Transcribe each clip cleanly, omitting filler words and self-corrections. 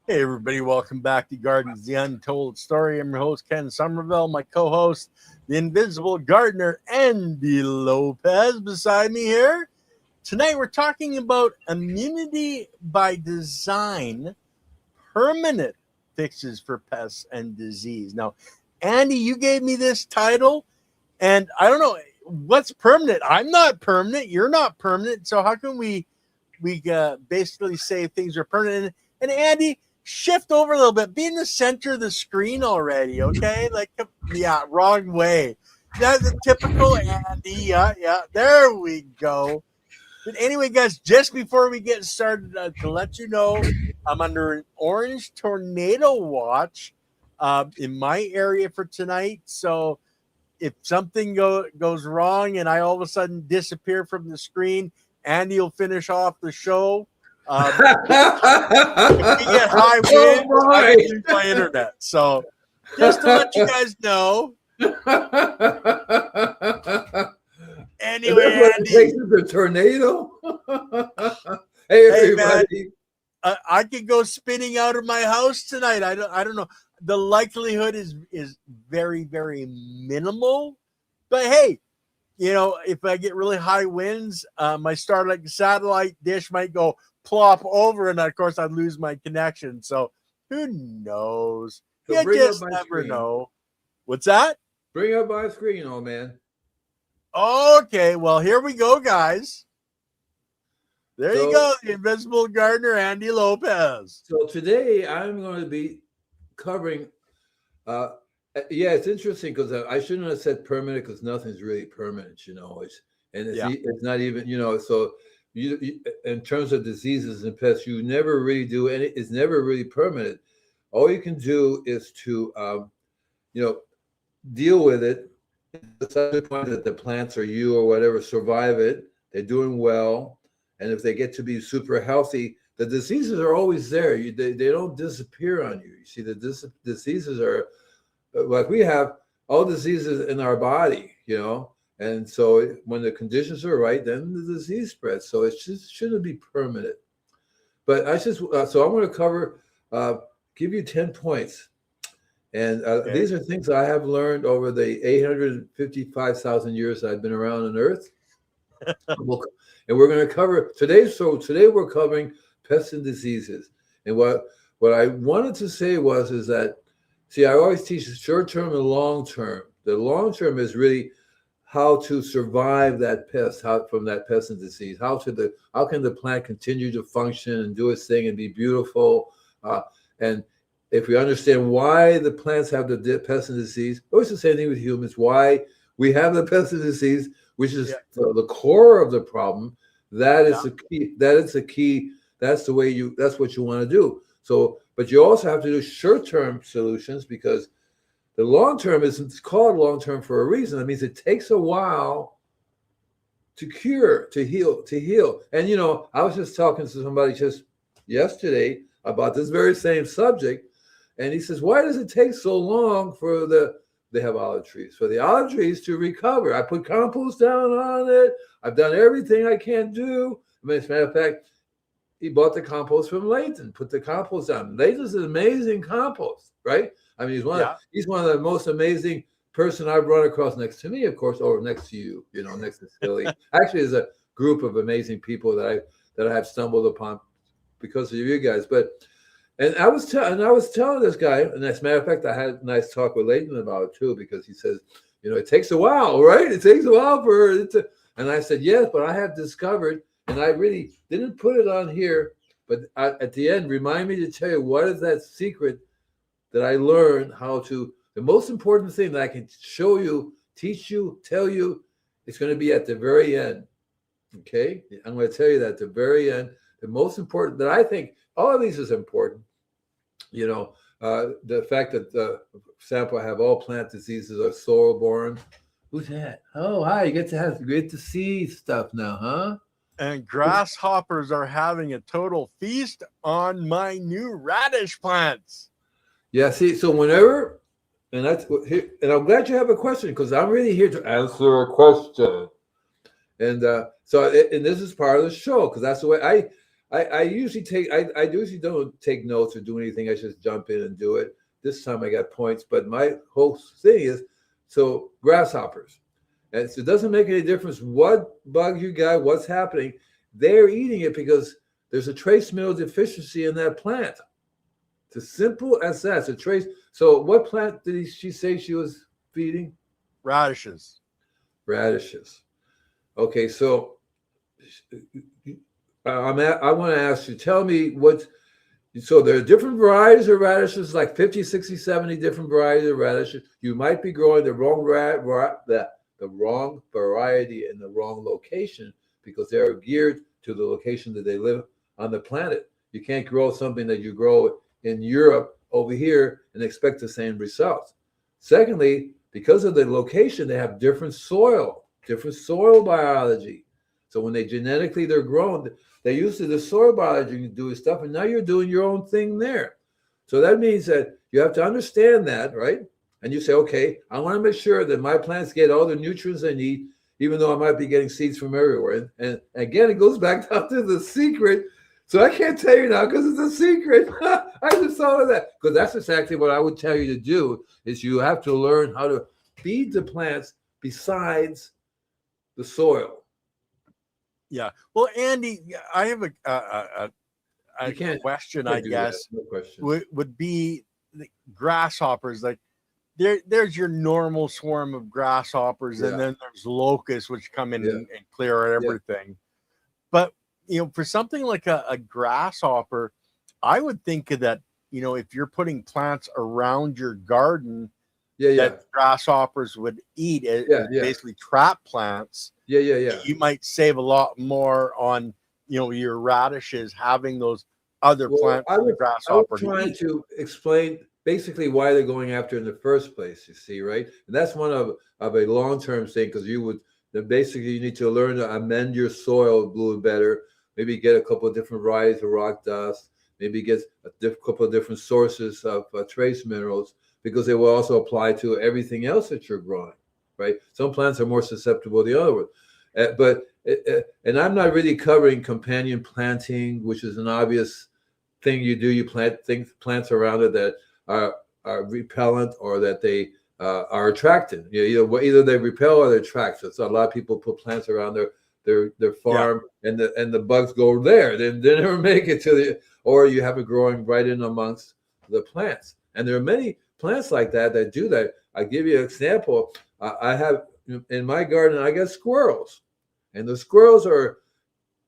Hey, everybody, welcome back to Gardens, the Untold Story. I'm your host, Ken Somerville, my co host, the invisible gardener, Andy Lopez, beside me here. Tonight, we're talking about immunity by design, permanent fixes for pests and disease. Now, Andy, you gave me this title, and I don't know what's permanent. I'm not permanent. You're not permanent. So, how can we basically say things are permanent? And Andy, shift over a little bit. Be in the center of the screen already, okay? Like, yeah, wrong way. That's a typical Andy. Yeah. There we go. But anyway, guys, just before we get started, to let you know, I'm under an orange tornado watch in my area for tonight. So if something goes wrong and I all of a sudden disappear from the screen, Andy will finish off the show. If we get high winds, I can lose my internet. So just to let you guys know. Anyway, Andy, the tornado. Hey, everybody! Man, I could go spinning out of my house tonight. I don't know. The likelihood is very, very minimal. But hey, you know, if I get really high winds, my Starlink satellite dish might go plop over, and of course I'd lose my connection. So who knows? So you just never know. What's that? Bring up my screen, old man. Okay, well, here we go, guys. There you go, the invisible gardener, Andy Lopez. So today I'm going to be covering, it's interesting because I shouldn't have said permanent because nothing's really permanent, you know. It's not even, you know, so you in terms of diseases and pests, you never really do any, it's never really permanent. All you can do is to, deal with it. At the point that the plants or you or whatever survive it, they're doing well, and if they get to be super healthy, the diseases are always there. They don't disappear on you. You see, the diseases are like we have all diseases in our body, you know, and so when the conditions are right, then the disease spreads. So it just shouldn't be permanent. But I just so I'm going to cover, give you 10 points. And these are things I have learned over the 855,000 years I've been around on Earth. And we're going to cover today. So today we're covering pests and diseases. And what I wanted to say is that, see, I always teach short term and long term. The long term is really how to survive that pest, from that pest and disease. How can the plant continue to function and do its thing and be beautiful, and if we understand why the plants have the pest and disease, it's the same thing with humans, why we have the pest and disease, which is the core of the problem. That is the key. That is the key. That's the way that's what you want to do. So, but you also have to do short-term solutions because the long-term it's called long-term for a reason. That means it takes a while to cure, to heal. And, you know, I was just talking to somebody just yesterday about this very same subject. And he says, why does it take so long for they have olive trees, for the olive trees to recover? I put compost down on it. I've done everything I can do. As a matter of fact, he bought the compost from Layton, put the compost down. Layton's an amazing compost, right? I mean, he's one of the most amazing person I've run across next to me, of course, or next to you, you know, next to Silly. Actually, there's a group of amazing people that I have stumbled upon because of you guys. And I was telling this guy, and as a matter of fact, I had a nice talk with Layton about it too, because he says, you know, it takes a while, right? It takes a while for it to, and I said, yes, but I have discovered, and I really didn't put it on here, but at the end, remind me to tell you what is that secret that I learned how to, the most important thing that I can show you, teach you, tell you, it's going to be at the very end. Okay? I'm going to tell you that at the very end, the most important that I think, all of these is important. You know, the fact that, for example, I have all plant diseases are soil-borne. Who's that? Oh, hi! You get to see stuff now, huh? And grasshoppers are having a total feast on my new radish plants. Yeah, see, so whenever, and I'm glad you have a question because I'm really here to answer a question. And and this is part of the show because that's the way I usually don't take notes or do anything. I just jump in and do it. This time I got points, but my whole thing is, so grasshoppers. And so it doesn't make any difference what bug you got, what's happening. They're eating it because there's a trace mineral deficiency in that plant. It's as simple as that. It's a trace. So what plant did she say she was feeding? Radishes. Radishes. Okay, so I want to ask you, tell me so there are different varieties of radishes, like 50, 60, 70 different varieties of radishes. You might be growing the wrong the wrong variety in the wrong location because they're geared to the location that they live on the planet. You can't grow something that you grow in Europe over here and expect the same results. Secondly, because of the location, they have different soil biology. So when they're grown, they're used to the soil biology and doing stuff, and now you're doing your own thing there. So that means that you have to understand that, right? And you say, okay, I want to make sure that my plants get all the nutrients they need, even though I might be getting seeds from everywhere. And again, it goes back down to the secret. So I can't tell you now because it's a secret. I just thought of that because that's exactly what I would tell you to do is you have to learn how to feed the plants besides the soil. Yeah. Well, Andy, I have a question, I guess, no question. would be the grasshoppers. Like there's your normal swarm of grasshoppers, and then there's locusts, which come in and clear everything. But, for something like a grasshopper, I would think that, if you're putting plants around your garden, that grasshoppers would eat it, basically trap plants. You might save a lot more on, your radishes having those other plants for the grasshopper. I was trying to explain basically why they're going after in the first place, you see, right? And that's one of a long-term thing because basically you need to learn to amend your soil a little better, maybe get a couple of different varieties of rock dust, maybe get a couple of different sources of trace minerals, because they will also apply to everything else that you're growing, right? Some plants are more susceptible than the other ones. And I'm not really covering companion planting, which is an obvious thing you do. You plant plants around it that are repellent or that they are attractant. Either they repel or they attract. So a lot of people put plants around their farm, and the bugs go there. They never make it to or you have it growing right in amongst the plants. And there are many plants like that do that. I'll give you an example. I have in my garden, I got squirrels, and the squirrels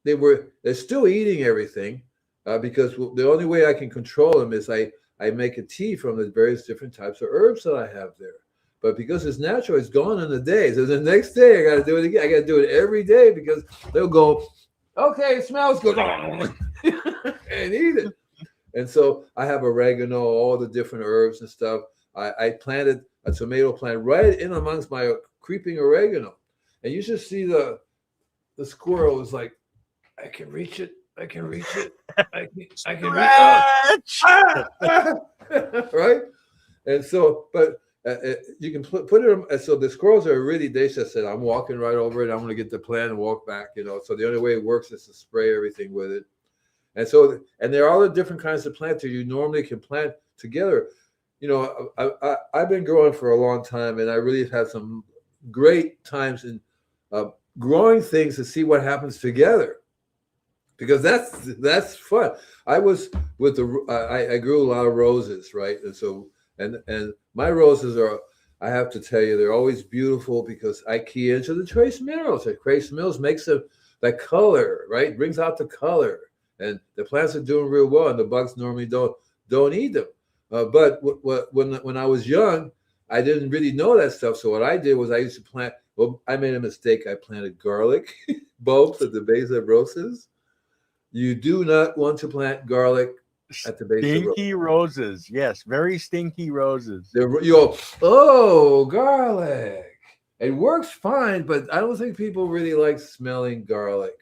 they're still eating everything because the only way I can control them is I make a tea from the various different types of herbs that I have there. But because it's natural, it's gone in a day. So the next day I got to do it again. I got to do it every day because they'll go, okay, it smells good, and eat it. And so I have oregano, all the different herbs and stuff. I planted a tomato plant right in amongst my creeping oregano. And you should see the squirrel is like, I can reach it. I can reach it. I can reach it. Right? And so, but you can put it. So the squirrels are really, they just said, I'm walking right over it. I'm going to get the plant and walk back, So the only way it works is to spray everything with it. And so, and there are all the different kinds of plants that you normally can plant together. I've been growing for a long time, and I really have had some great times in growing things to see what happens together, because that's fun. I was with I grew a lot of roses, right? And so, and my roses are, I have to tell you, they're always beautiful because I key into the trace minerals. The trace minerals makes that color, right? Brings out the color. And the plants are doing real well, and the bugs normally don't eat them. But when I was young, I didn't really know that stuff. So what I did was I used to plant. Well, I made a mistake. I planted garlic bulbs at the base of roses. You do not want to plant garlic at the base of roses. Stinky roses, yes, very stinky roses. Garlic. It works fine, but I don't think people really like smelling garlic.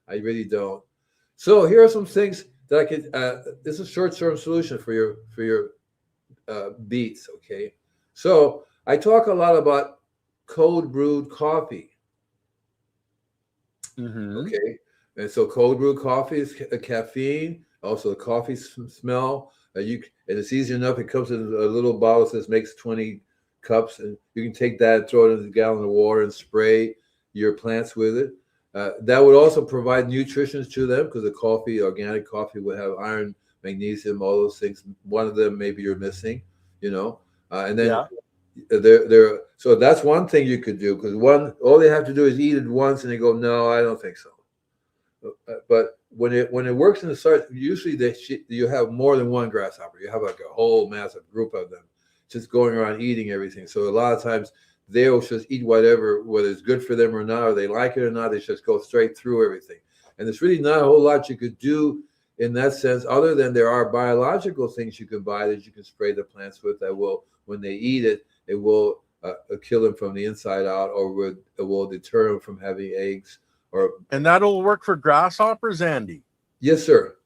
I really don't. So here are some things that I could. This is a short-term solution for your beets. Okay, so I talk a lot about cold brewed coffee. Mm-hmm. Okay, And so cold brew coffee is caffeine. Also, the coffee smell. And it's easy enough. It comes in a little bottle that says makes 20 cups, and you can take that, throw it in a gallon of water, and spray your plants with it. That would also provide nutrition to them because the coffee, organic coffee, would have iron, magnesium, all those things. One of them maybe you're missing, and then so that's one thing you could do, because all they have to do is eat it once, and they go, no, I don't think so. But when it works in the start, usually you have more than one grasshopper. You have like a whole massive group of them just going around eating everything. So a lot of times they'll just eat whatever, whether it's good for them or not, or they like it or not. They just go straight through everything. And there's really not a whole lot you could do in that sense, other than there are biological things you can buy that you can spray the plants with that will, when they eat it, it will kill them from the inside out, or it will deter them from having eggs. And that'll work for grasshoppers, Andy? Yes, sir.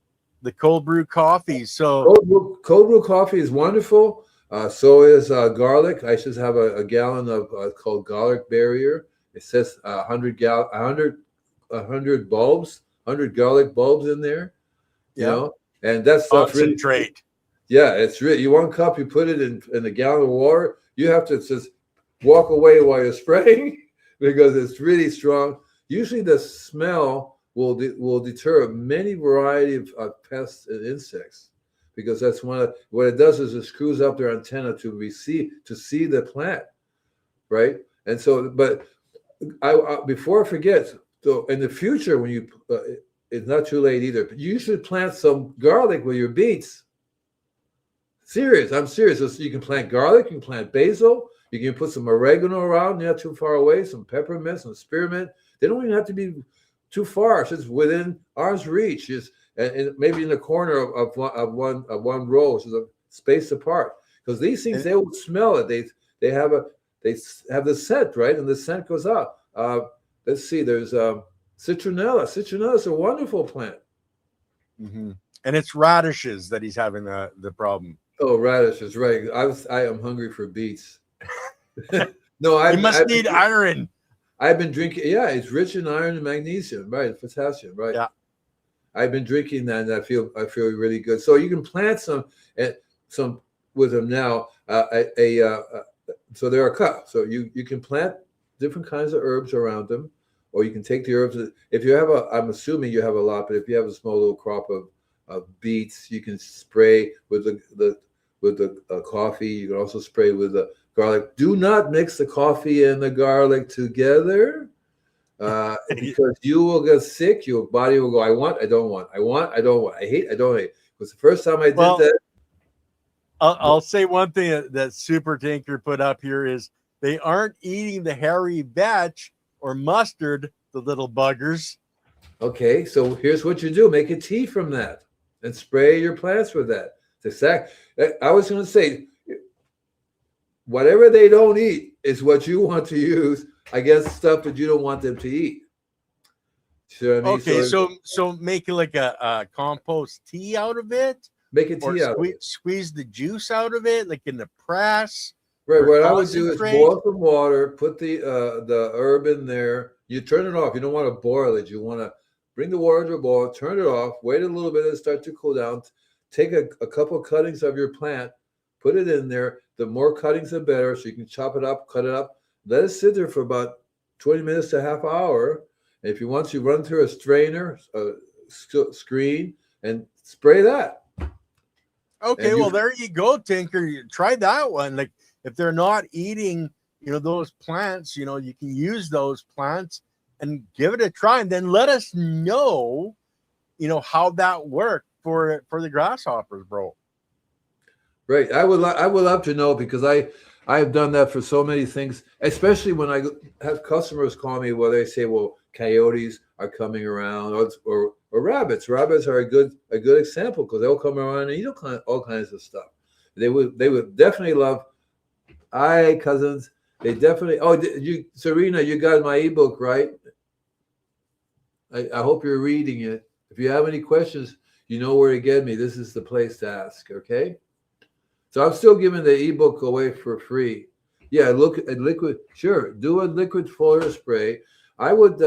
The cold brew coffee. So cold brew coffee is wonderful. So is garlic. I just have a gallon of called Garlic Barrier. It says 100 bulbs, 100 garlic bulbs in there. You know, and that stuff really, it's really, you 1 cup, you put it in a gallon of water. You have to just walk away while you're spraying because it's really strong. Usually the smell will deter many variety of pests and insects, because that's what it does is it screws up their antenna to see the plant, right? And so, but I before I forget, so in the future when you it's not too late either, but you should plant some garlic with your beets. I'm serious. So you can plant garlic, you can plant basil, you can put some oregano around, not too far away, some peppermint, some spearmint. They don't even have to be too far. It's just within arm's reach. And maybe in the corner of one row, so the space apart. Because these things, they will smell it. They have the scent, right? And the scent goes out. Let's see. There's citronella. Citronella is a wonderful plant. Mm-hmm. And it's radishes that he's having the problem. Oh, radishes, right? I am hungry for beets. No, you must need iron. I've been drinking. Yeah, it's rich in iron and magnesium, right? Potassium, right? Yeah. I've been drinking that, and I feel really good. So you can plant some with them now. So there are cups. So you can plant different kinds of herbs around them, or you can take the herbs. If you have I'm assuming you have a lot, but if you have a small little crop of beets, you can spray with the coffee. You can also spray with the garlic. Do not mix the coffee and the garlic together, because you will get sick. Your body will go, I want, I don't want, I want, I don't want, I hate, I don't hate. Because the first time I did that. I'll say one thing that Super Tinker put up here is they aren't eating the hairy vetch or mustard, the little buggers. Okay, so here's what you do. Make a tea from that and spray your plants with that. I was going to say, whatever they don't eat is what you want to use against stuff that you don't want them to eat. You know what I mean? Okay, so make like a compost tea out of it. Make a tea out of it. Squeeze the juice out of it, like in the press. Right. What I would do is boil some water, put the herb in there. You turn it off. You don't want to boil it. You want to bring the water to a boil, turn it off, wait a little bit, and start to cool down. Take a couple cuttings of your plant, put it in there. The more cuttings, the better. So you can chop it up, cut it up. Let it sit there for about 20 minutes to half hour. And if you want to run through a strainer, a screen, and spray that. Okay, well, there you go, Tinker. You try that one. Like, if they're not eating, those plants, you can use those plants and give it a try, and then let us know, how that worked for the grasshoppers, bro. Right. I would love to know, because I have done that for so many things, especially when I have customers call me where they say, well, coyotes are coming around, or rabbits. Rabbits are a good example, because they'll come around and eat all kinds of stuff. They would definitely love. Hi, cousins. They definitely. Oh, Serena, you got my ebook, right? I hope you're reading it. If you have any questions, you know where to get me. This is the place to ask. Okay. So I'm still giving the ebook away for free. Yeah, look at liquid. Sure, do a liquid foliar spray. I would.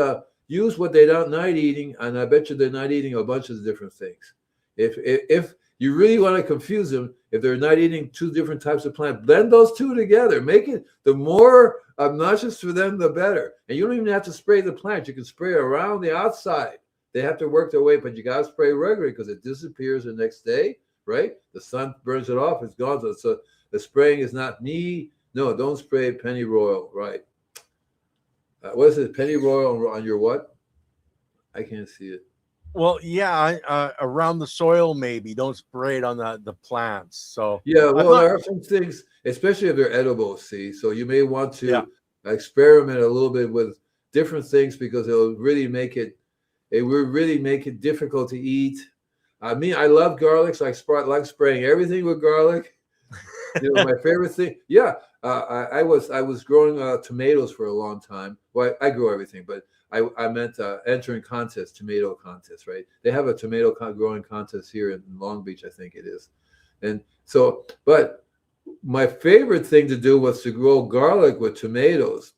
use what they're not eating, and I bet you they're not eating a bunch of different things. If you really want to confuse them, if they're not eating two different types of plant, blend those two together. Make it the more obnoxious for them, the better. And you don't even have to spray the plant. You can spray around the outside. They have to work their way, but you got to spray regularly because it disappears the next day, right? The sun burns it off. It's gone. So the spraying is not no, don't spray pennyroyal, right? What is it? Pennyroyal on your what? I can't see it. Well, yeah, around the soil maybe. Don't spray it on the plants. So yeah, well, there are some things, especially if they're edible. See, so you may want to experiment a little bit with different things because it will really make it difficult to eat. I mean, I love garlic, so I like spraying everything with garlic. My favorite thing. Yeah, I was growing tomatoes for a long time. Well, I grow everything, but I meant entering contests, tomato contests, right? They have a tomato growing contest here in Long Beach, I think it is. And so, but my favorite thing to do was to grow garlic with tomatoes.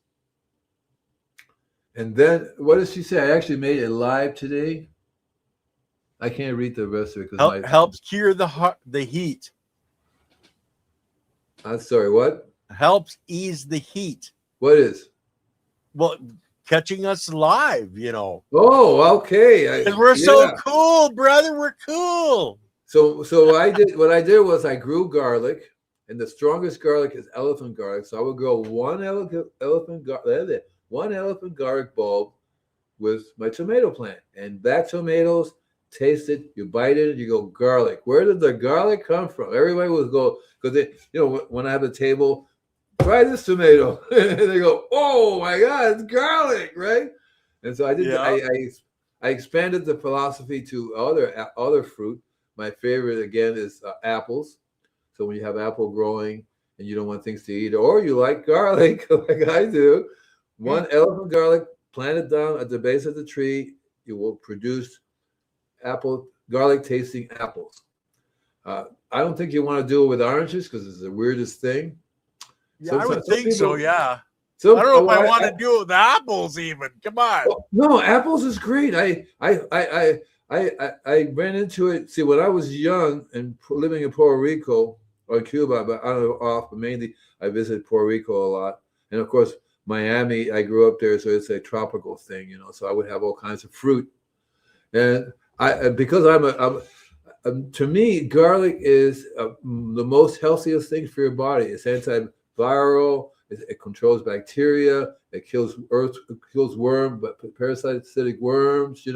And then, what does she say? I actually made it live today. I can't read the rest of it because helps cure the heat. I'm sorry, what? Helps ease the heat. What is? Well, catching us live, Oh, okay. And we're so cool, brother. We're cool. So what I did was I grew garlic, and the strongest garlic is elephant garlic. So I would grow one elephant garlic bulb with my tomato plant, and that tomatoes taste it. You bite it, you go garlic. Where did the garlic come from? everybody would go because when I have a table, try this tomato, and they go, oh my God, it's garlic, right? And so I did. I expanded the philosophy to other fruit. My favorite again is apples. So when you have apple growing and you don't want things to eat, or you like garlic like I do, one elephant garlic planted down at the base of the tree, it will produce garlic tasting apples. I don't think you want to do it with oranges because it's the weirdest thing. Yeah, I would think so. Yeah. So I don't know if I want to do it with apples even. Come on. No, apples is great. I ran into it. See, when I was young and living in Puerto Rico or Cuba, but on and off, but mainly I visited Puerto Rico a lot. And of course, Miami, I grew up there, so it's a tropical thing, so I would have all kinds of fruit. And to me, garlic is the most healthiest thing for your body. It's antiviral. It controls bacteria. It kills parasitic worms.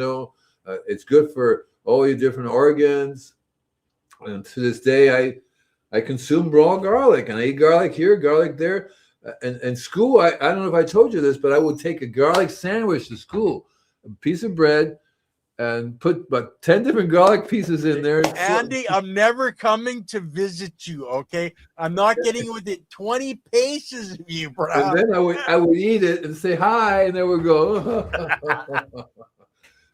It's good for all your different organs. And to this day, I consume raw garlic, and I eat garlic here, garlic there. And school, I don't know if I told you this, but I would take a garlic sandwich to school, a piece of bread, and put about 10 different garlic pieces in there. Andy, I'm never coming to visit you, okay? I'm not getting within 20 paces of you, bro. And then I would eat it and say hi, and then we'd go.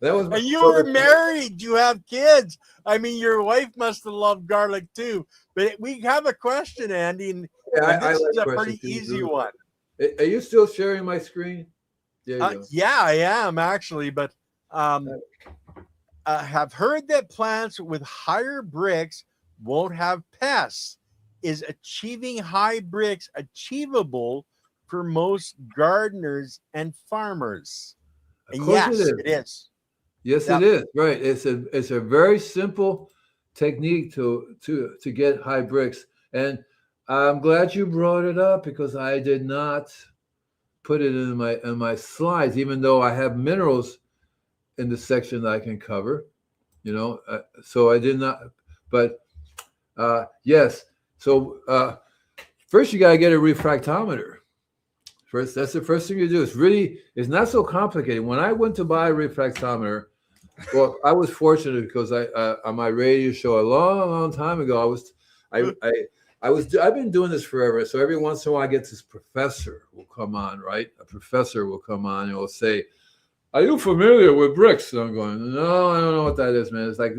That was. And you were married. You have kids. I mean, your wife must have loved garlic too. But we have a question, Andy, and this is a pretty easy one. Are you still sharing my screen? Yeah, I am actually, but have heard that plants with higher bricks won't have pests. Is achieving high bricks achievable for most gardeners and farmers? And yes, it is. Yes, it is. Right. It's a very simple technique to get high bricks. And I'm glad you brought it up because I did not put it in my slides, even though I have minerals in the section that I can cover, so I did not, but yes. So first you got to get a refractometer. That's the first thing you do. It's not so complicated. When I went to buy a refractometer, well, I was fortunate because I on my radio show a long time ago, I've been doing this forever. So every once in a while I get this professor will come on, right? A professor will come on and will say, are you familiar with bricks? And I'm going, no, I don't know what that is, man. It's like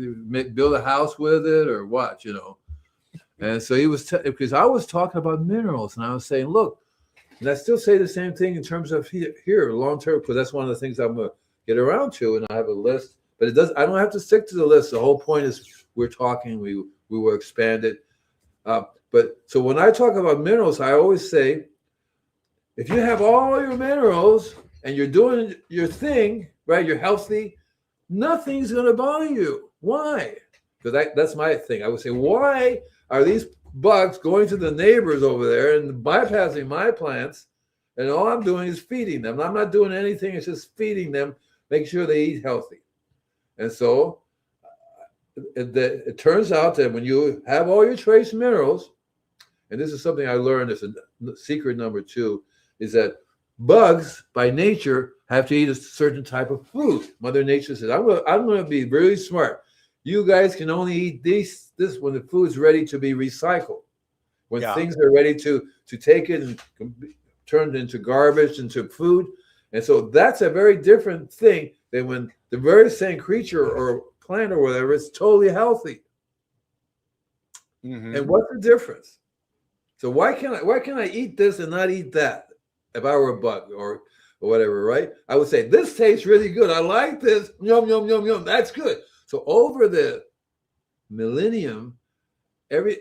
build a house with it or what, And so he was, because I was talking about minerals and I was saying, look, and I still say the same thing in terms of here long term, because that's one of the things I'm going to get around to, and I have a list. But I don't have to stick to the list. The whole point is we're talking. We will expand it. But so when I talk about minerals, I always say, if you have all your minerals and you're doing your thing, right? You're healthy. Nothing's going to bother you. Why? Because that's my thing. I would say, why are these bugs going to the neighbors over there and bypassing my plants? And all I'm doing is feeding them. I'm not doing anything. It's just feeding them, make sure they eat healthy. And so it turns out that when you have all your trace minerals, and this is something I learned as a secret number 2, is that bugs by nature have to eat a certain type of food. Mother Nature says, I'm going to be really smart. You guys can only eat this when the food's ready to be recycled. When things are ready to take it and turned into garbage, into food. And so that's a very different thing than when the very same creature or plant or whatever is totally healthy. Mm-hmm. And what's the difference? So why can I eat this and not eat that if I were a bug or whatever, right? I would say, this tastes really good. I like this. Yum, yum, yum, yum. That's good. So over the millennium,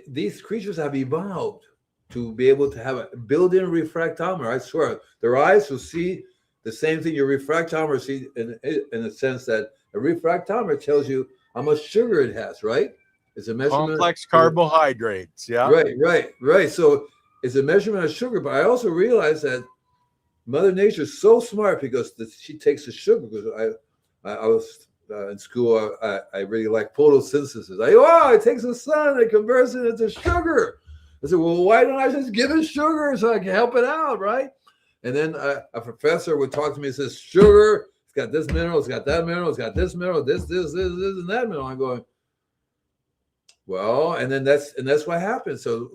these creatures have evolved to be able to have a built-in refractometer. I swear, their eyes will see the same thing your refractometer sees in the sense that a refractometer tells you how much sugar it has, right? It's a measurement. Complex carbohydrates, yeah. Right. So it's a measurement of sugar. But I also realized that Mother Nature is so smart because she takes the sugar. Because I was in school, I really like photosynthesis. It takes the sun and it converts it into sugar. I said, well, why don't I just give it sugar so I can help it out, right? And then a professor would talk to me and says, sugar, it's got this mineral, it's got that mineral, it's got this mineral, this, and that mineral. I'm going, well, and that's what happened. So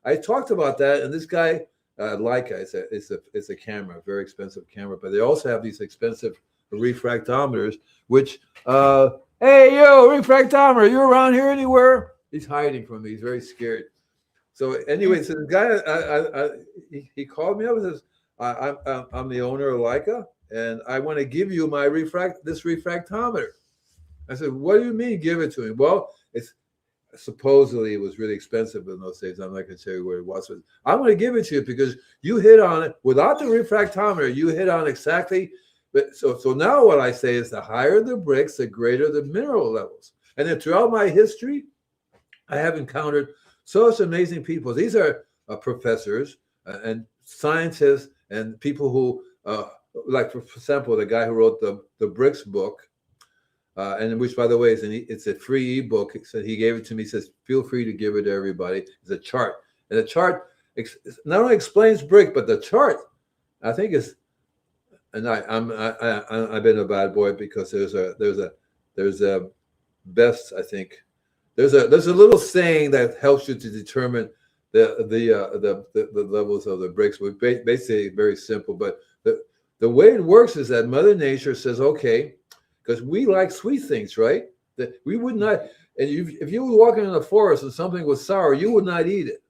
I talked about that, and this guy, Leica, it's a camera, a very expensive camera, but they also have these expensive refractometers, which, hey, yo, refractometer, you around here anywhere? He's hiding from me. He's very scared. So anyway, so the guy, he called me up and says, I'm the owner of Leica, and I want to give you my this refractometer. I said, what do you mean give it to me? Well, supposedly it was really expensive in those days. I'm not going to tell you where it was. But I'm going to give it to you because you hit on it. Without the refractometer, you hit on exactly. But so now what I say is the higher the bricks, the greater the mineral levels. And then throughout my history, I have encountered such amazing people. These are professors and scientists and people who, like for example, the guy who wrote the bricks book, and which, by the way, it's a free ebook. So he gave it to me. He says, feel free to give it to everybody. It's a chart, and the chart not only explains brick, but the chart, I think, is. And I've been a bad boy because there's a best, I think. There's a little saying that helps you to determine the levels of the bricks. We basically very simple, but the way it works is that Mother Nature says, okay, because we like sweet things, right? That we would not, and if you were walking in the forest and something was sour, you would not eat it.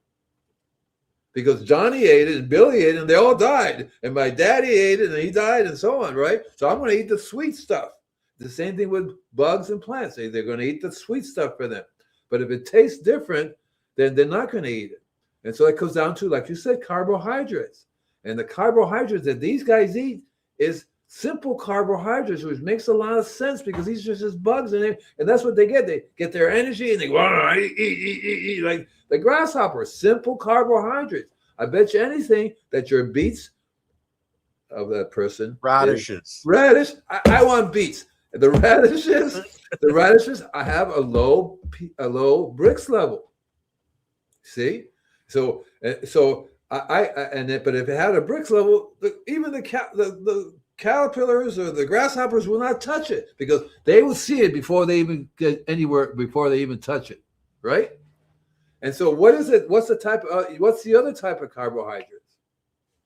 Because Johnny ate it and Billy ate it and they all died. And my daddy ate it and he died and so on, right? So I'm going to eat the sweet stuff. The same thing with bugs and plants. They're going to eat the sweet stuff for them. But if it tastes different, then they're not going to eat it. And so it comes down to, like you said, carbohydrates. And the carbohydrates that these guys eat is simple carbohydrates, which makes a lot of sense because these are just bugs. And that's what they get. They get their energy and they go, eat, like the grasshopper, simple carbohydrates. I bet you anything that your beets of that person. Radishes. Radish. I want beets. The radishes, I have a low bricks level. See? So but if it had a bricks level, even the caterpillars or the grasshoppers will not touch it because they will see it before they even get anywhere, before they even touch it, right? And so what is it? What's the other type of carbohydrates?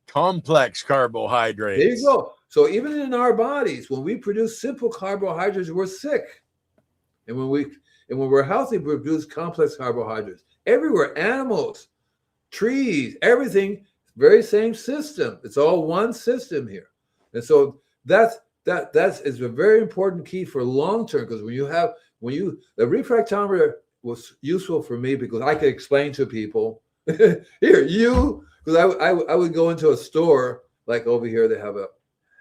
Complex carbohydrates. There you go. So even in our bodies, when we produce simple carbohydrates, we're sick. And when we're healthy, we produce complex carbohydrates. Everywhere, animals, trees, everything, very same system. It's all one system here. And so that's That's a very important key for long term, because the refractometer was useful for me because I could explain to people here because I would go into a store like over here. They have a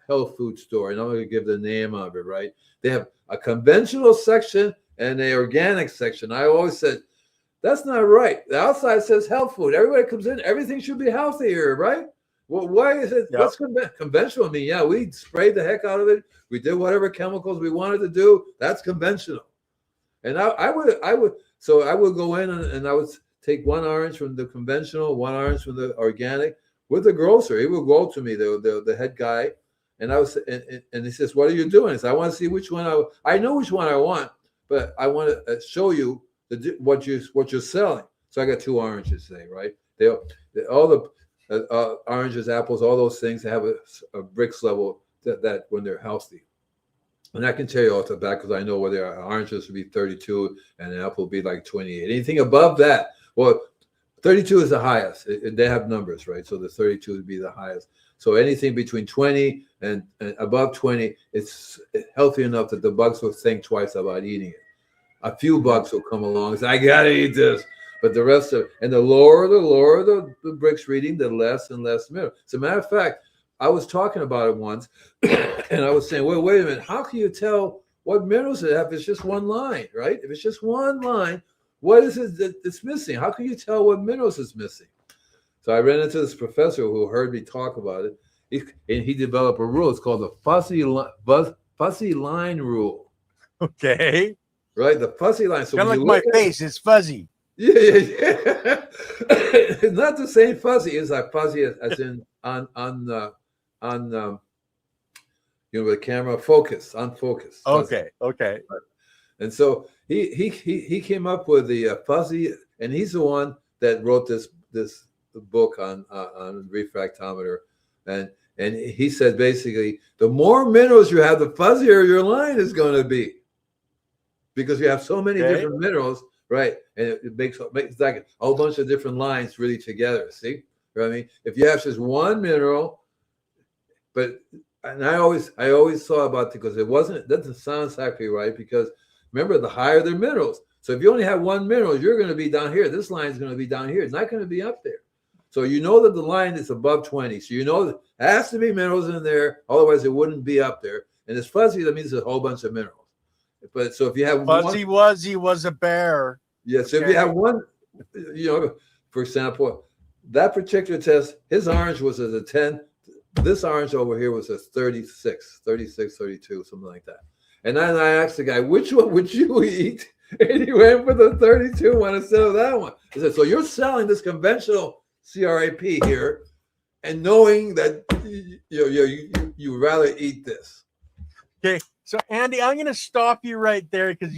health food store, and I'm going to give the name of it, right? They have a conventional section and an organic section. I always said, that's not right. The outside says health food. Everybody comes in, everything should be healthier, right? Well, why is it? Yep. What's conventional? I mean, yeah, we sprayed the heck out of it. We did whatever chemicals we wanted to do. That's conventional. And I would go in and I would take one orange from the conventional, one orange from the organic with the grocer. He would go to me, the head guy, and and he says, "What are you doing?" I said, "I want to see which one I know which one I want, but I want to show you what you're selling." So I got 2 oranges today, right? All the oranges, apples, all those things, they have a Brix level that when they're healthy. And I can tell you off the bat because I know where their oranges would be 32 and an apple would be like 28. Anything above that, well, 32 is the highest. They have numbers, right? So the 32 would be the highest. So anything between 20 and above 20, it's healthy enough that the bugs will think twice about eating it. A few bugs will come along and say, I got to eat this. But the rest of, and the lower the Brix reading, the less and less mineral. As a matter of fact, I was talking about it once, and I was saying, well, wait a minute. How can you tell what minerals it have if it's just one line, right? If it's just one line, what is it that's missing? How can you tell what minerals is missing? So I ran into this professor who heard me talk about it, and he developed a rule. It's called the fuzzy line rule. Okay. Right? The fuzzy line. So kind of like my face is fuzzy. Yeah. It's not the same fuzzy. It's like fuzzy as in on the camera focus, on focus. Okay. Okay. And so he came up with the fuzzy, and he's the one that wrote this book on refractometer, and he said basically the more minerals you have, the fuzzier your line is going to be, because you have so many different minerals. Right, and it makes like a whole bunch of different lines really together. See, you know what I mean? If you have just one mineral, and I always thought about it because it doesn't sound exactly right, because remember, the higher the minerals. So if you only have one mineral, you're going to be down here. This line is going to be down here. It's not going to be up there. So you know that the line is above 20. So you know that there has to be minerals in there, otherwise it wouldn't be up there. And it's fuzzy, that means a whole bunch of minerals. But so if you have Fuzzy Wuzzy was a bear. Yeah, so if you have one, for example, that particular test, his orange was a 10. This orange over here was a 36, 32, something like that. And then I asked the guy, which one would you eat? And he went for the 32 one instead of that one. I said, so you're selling this conventional CRAP here and knowing that you rather eat this. Okay. So Andy, I'm going to stop you right there because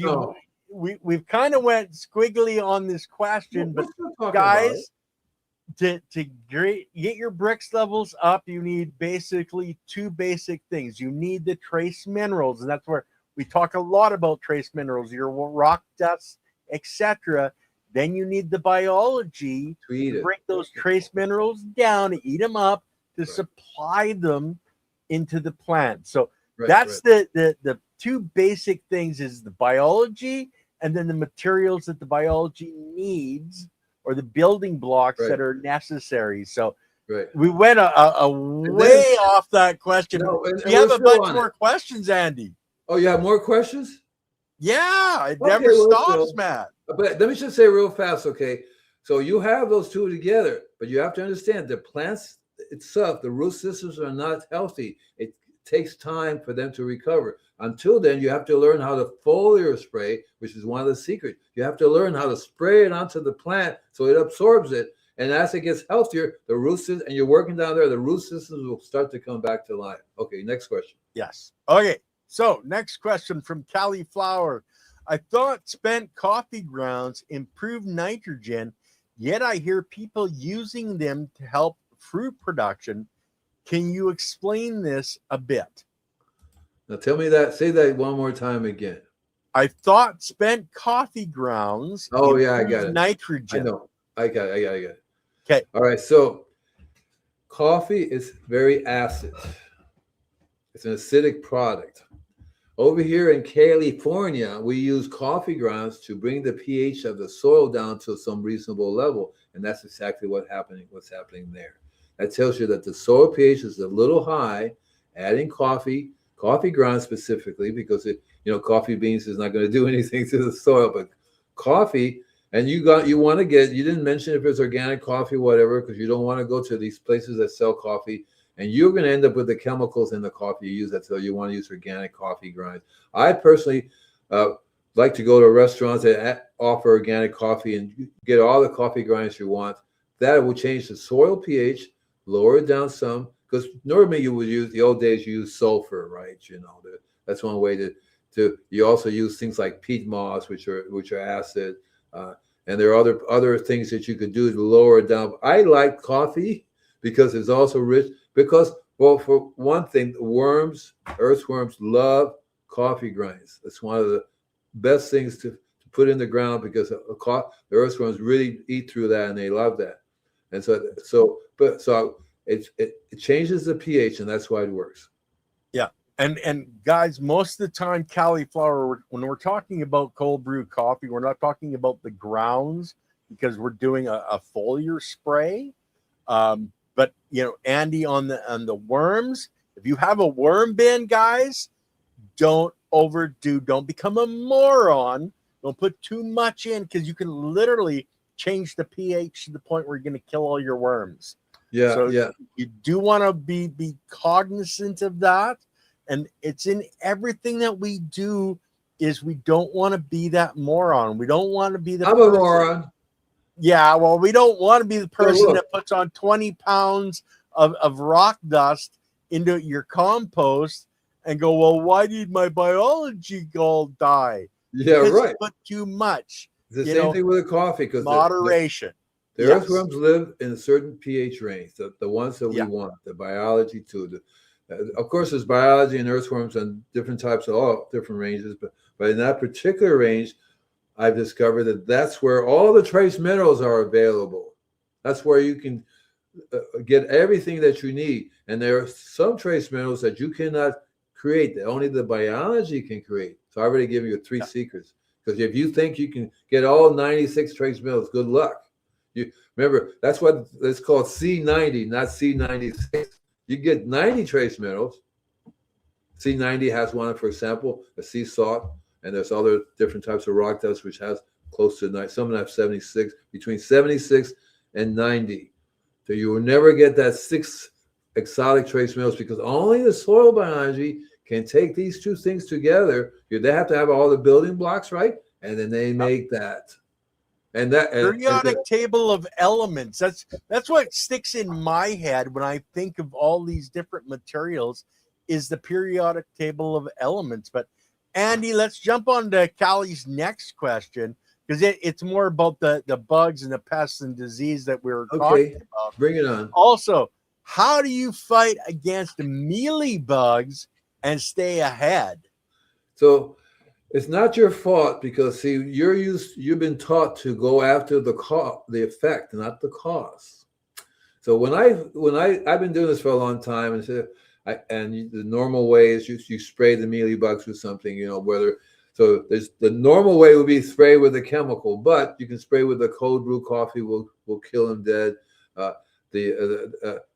we've kind of went squiggly on this question, but guys, to get your Brix levels up, you need basically 2 basic things. You need the trace minerals, and that's where we talk a lot about trace minerals, your rock dust, etc. Then you need the biology to break those trace minerals down, to eat them up, to supply them into the plant. So that's the 2 basic things is the biology and then the materials that the biology needs, or the building blocks that are necessary. So we went a way off that question. You have a bunch more questions, Andy. Oh, you have more questions? Yeah, it never stops, Matt. But let me just say real fast, okay? So you have those 2 together, but you have to understand the plants itself, the root systems are not healthy. It takes time for them to recover. Until then, you have to learn how to foliar spray, which is one of the secrets. You have to learn how to spray it onto the plant so it absorbs it. And as it gets healthier, the root systems, and you're working down there, the root systems will start to come back to life. Okay, next question. Yes. Okay, so next question from Callie Flower. I thought spent coffee grounds improve nitrogen, yet I hear people using them to help fruit production. Can you explain this a bit? Now tell me that. Say that one more time again. I thought spent coffee grounds. Oh yeah, I got it. Nitrogen. I know. I got it. Okay. All right. So coffee is very acid. It's an acidic product. Over here in California, we use coffee grounds to bring the pH of the soil down to some reasonable level, and that's exactly what's happening there. That tells you that the soil pH is a little high. Adding coffee grounds specifically, because coffee beans is not going to do anything to the soil, but coffee. And you didn't mention if it's organic coffee, whatever, because you don't want to go to these places that sell coffee, and you're going to end up with the chemicals in the coffee you use. That so you want to use organic coffee grinds. I personally like to go to restaurants that offer organic coffee and get all the coffee grinds you want. That will change the soil pH, lower it down some, because normally you would use, the old days, you use sulfur, right? That's one way to. You also use things like peat moss, which are acid. And there are other things that you could do to lower it down. I like coffee because it's also rich. Because, well, for one thing, earthworms love coffee grinds. It's one of the best things to put in the ground, because the earthworms really eat through that, and they love that. And so it changes the pH, and that's why it works. Yeah. And guys, most of the time, cauliflower, when we're talking about cold brew coffee, we're not talking about the grounds, because we're doing a foliar spray. But Andy, on the worms, if you have a worm bin, guys, don't overdo. Don't become a moron. Don't put too much in, because you can literally change the pH to the point where you're going to kill all your worms. Yeah. So yeah. You do want to be cognizant of that. And it's in everything that we do, is we don't want to be that moron. We don't want to be the I'm a moron. Yeah, well, we don't want to be the person that puts on 20 pounds of rock dust into your compost and go, well, why did my biology all die? Yeah, because right. You put too much. It's the same thing with the coffee, because moderation. The earthworms live in a certain pH range, the ones that we want, the biology too. Of course, there's biology in earthworms and different types of all different ranges, but in that particular range, I've discovered that that's where all the trace minerals are available. That's where you can get everything that you need. And there are some trace minerals that you cannot create, that only the biology can create. So I already give you 3 secrets. Because if you think you can get all 96 trace minerals, good luck. You remember, that's what it's called, C90, not C96. You get 90 trace minerals. C90 has one, for example, a sea salt, and there's other different types of rock dust which has close to 90. Some have 76, between 76 and 90. So you will never get that 6 exotic trace minerals, because only the soil biology can take these 2 things together. They have to have all the building blocks, right? And then they make that. And that periodic table of elements. That's what sticks in my head when I think of all these different materials, is the periodic table of elements. But Andy, let's jump on to Callie's next question, because it's more about the bugs and the pests and disease that we were talking about. Bring it on. Also, how do you fight against mealy bugs and stay ahead? So it's not your fault, because see, you've been taught to go after the effect, not the cause. So when I've been doing this for a long time, and the normal way is you spray the mealy bugs with something, there's the normal way would be spray with a chemical, but you can spray with a cold brew coffee, will kill them dead.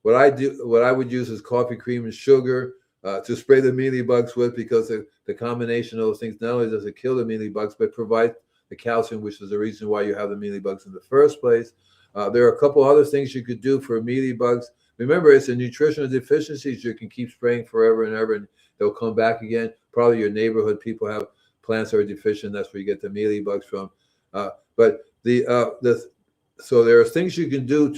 What I would use is coffee cream and sugar to spray the mealy bugs with, because the combination of those things not only does it kill the mealy bugs, but provide the calcium, which is the reason why you have the mealy bugs in the first place. There are a couple other things you could do for mealy bugs. Remember, it's a nutritional deficiencies. You can keep spraying forever and ever, and they'll come back again. Probably your neighborhood people have plants that are deficient. That's where you get the mealy bugs from. So there are things you can do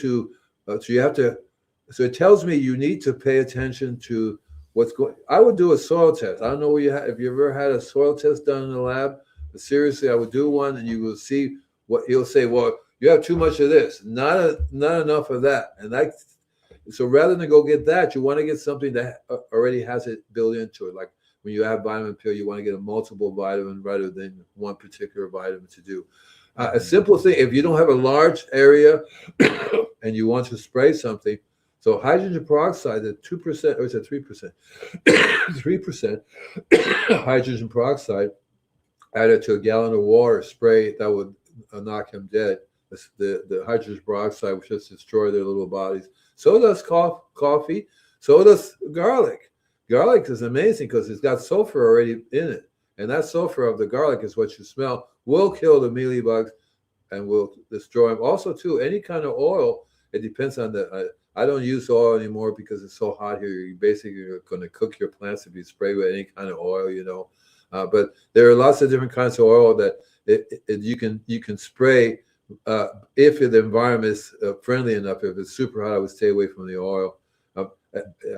so it tells me you need to pay attention to what's going. I would do a soil test. I don't know if you ever had a soil test done in the lab, but seriously, I would do one, and you will see what he'll say. Well, you have too much of this, not enough of that, and so rather than go get that, you want to get something that already has it built into it. Like when you have vitamin pill, you want to get a multiple vitamin rather than one particular vitamin to do. A simple thing, if you don't have a large area and you want to spray something, So hydrogen peroxide, the 2%, or is it 3%? 3% hydrogen peroxide added to a gallon of water, spray that would knock him dead. The hydrogen peroxide would just destroy their little bodies. So does coffee. So does garlic. Garlic is amazing because it's got sulfur already in it. And that sulfur of the garlic is what you smell, will kill the mealybugs and will destroy them. Also, too, any kind of oil, it depends on the... I don't use oil anymore because it's so hot here. You basically are going to cook your plants if you spray with any kind of oil, you know. But there are lots of different kinds of oil that you can spray if the environment is friendly enough. If it's super hot, I would stay away from the oil.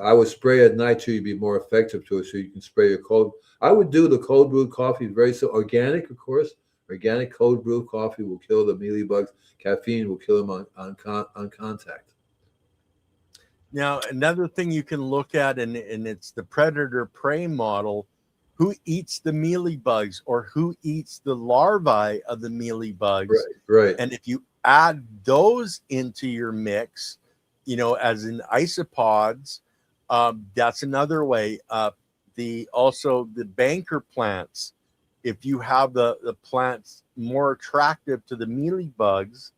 I would spray at night too. You'd be more effective to it, so you can spray your cold. I would do the cold brewed coffee very organic, of course. Organic cold brewed coffee will kill the mealybugs. Caffeine will kill them on contact. Now, another thing you can look at, and it's the predator-prey model, who eats the mealybugs or who eats the larvae of the mealybugs. Right. And if you add those into your mix, you know, as in isopods, that's another way. Also the banker plants, if you have the plants more attractive to the mealybugs,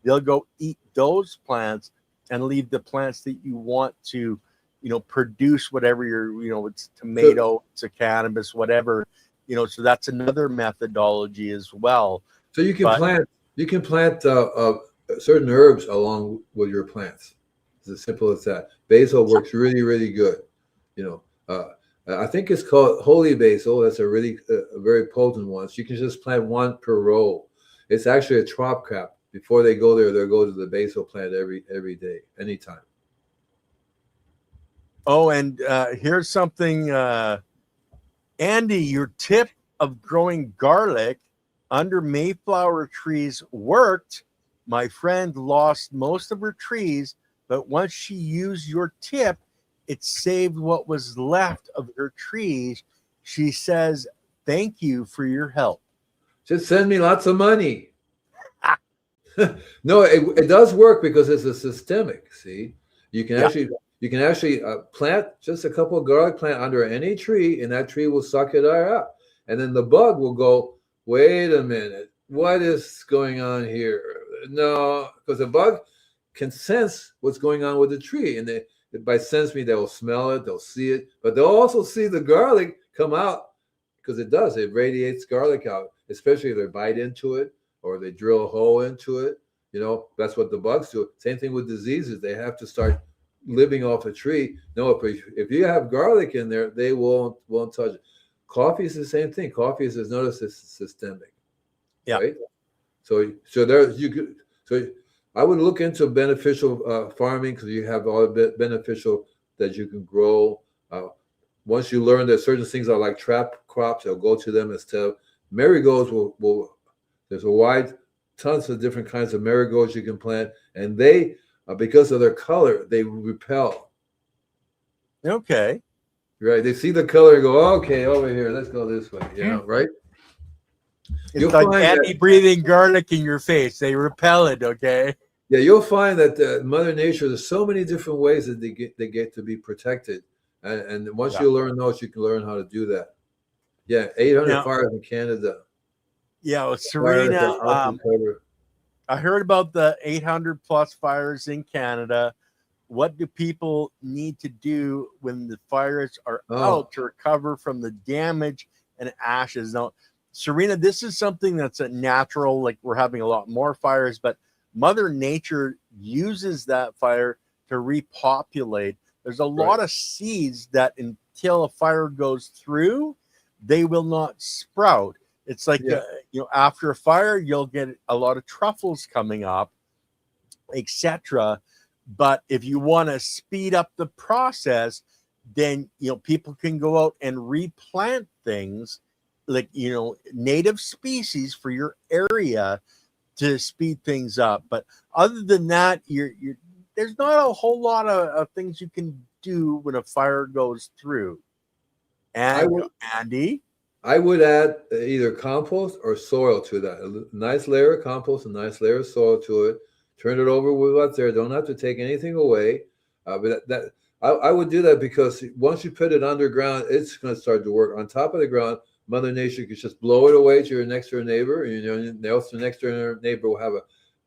they'll go eat those plants and leave the plants that you want to, you know, produce whatever it's tomato, it's a cannabis, whatever, you know. So that's another methodology as well. So you can plant certain herbs along with your plants. It's as simple as that. Basil works really, really good. You know, I think it's called holy basil. That's a really very potent one. So you can just plant one per row. It's actually a trop cap. Before they go there, they'll go to the basil plant every day, anytime. Oh, and here's something, Andy, your tip of growing garlic under Mayflower trees worked. My friend lost most of her trees, but once she used your tip, it saved what was left of her trees. She says, thank you for your help. Just send me lots of money. No, it does work because it's a systemic. See, you can actually plant just a couple of garlic plant under any tree, and that tree will suck it up. And then the bug will go, wait a minute, what is going on here? No, because the bug can sense what's going on with the tree, and by sense me, they will smell it, they'll see it, but they'll also see the garlic come out because it radiates garlic out, especially if they bite into it or they drill a hole into it. You know, that's what the bugs do. Same thing with diseases. They have to start living off a tree. No, if you have garlic in there, they won't touch it. Coffee is the same thing. Coffee is notice it's systemic. Yeah. Right? So I would look into beneficial farming because you have all the beneficial that you can grow. Once you learn that certain things are like trap crops, they'll go to them instead of marigolds. There's tons of different kinds of marigolds you can plant, and they, because of their color, they repel. Okay. Right. They see the color and go, okay, over here, let's go this way. You know, right? It's like Andy breathing garlic in your face. They repel it, okay? Yeah, you'll find that Mother Nature, there's so many different ways that they get to be protected. And once you learn those, you can learn how to do that. Yeah, 800 fires in Canada. Yeah, well, Serena, I heard about the 800 plus fires in Canada. What do people need to do when the fires are out to recover from the damage and ashes? Now, Serena, this is something that's a natural, like we're having a lot more fires, but Mother Nature uses that fire to repopulate. There's a lot of seeds that until a fire goes through, they will not sprout. It's like, after a fire, you'll get a lot of truffles coming up, etc. But if you want to speed up the process, then, people can go out and replant things like, native species for your area to speed things up. But other than that, there's not a whole lot of things you can do when a fire goes through. And Andy? I would add either compost or soil to that. A nice layer of compost, a nice layer of soil to it. Turn it over with what's there. Don't have to take anything away. But I would do that because once you put it underground, it's going to start to work. On top of the ground, Mother Nature can just blow it away to your next door neighbor, and the next door neighbor will have